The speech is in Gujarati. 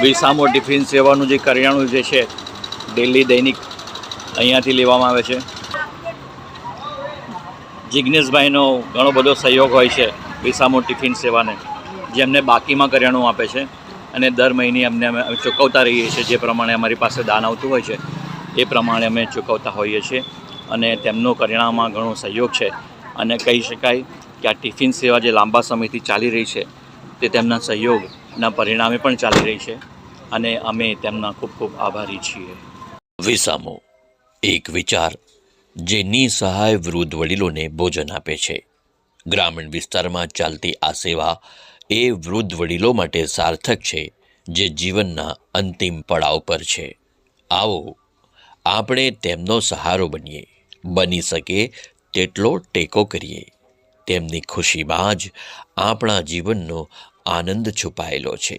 વિસામો ટિફિન સેવાનું જે કરિયાણું જે છે ડેલી દૈનિક અહીંયાથી લેવામાં આવે છે. જિજ્ઞેશભાઈનો ઘણો બધો સહયોગ હોય છે વિસામો ટિફિન સેવાને, જેમને બાકીમાં કરિયાણું આપે છે અને દર મહિને અમને અમે ચૂકવતા રહીએ છીએ. જે પ્રમાણે અમારી પાસે દાન આવતું હોય છે એ પ્રમાણે અમે ચૂકવતા હોઈએ છીએ અને તેમનો કરિયાણામાં ઘણો સહયોગ છે. અને કહી શકાય કે આ ટિફિન સેવા જે લાંબા સમયથી ચાલી રહી છે તે તેમના સહયોગના પરિણામે પણ ચાલી રહી છે અને અમે તેમના ખૂબ ખૂબ આભારી છીએ. વિસામો એક વિચાર જે નિસહાય વૃદ્ધ વડીલોને ભોજન આપે છે. ગ્રામીણ વિસ્તારમાં ચાલતી આ સેવા એ વૃદ્ધ વડીલો માટે સાર્થક છે જે જીવનના અંતિમ પડાવ પર છે. આવો આપણે તેમનો સહારો બનીએ, બની શકે તેટલો ટેકો કરીએ. તેમની ખુશીમાં જ આપણા જીવનનો આનંદ છુપાયેલો છે.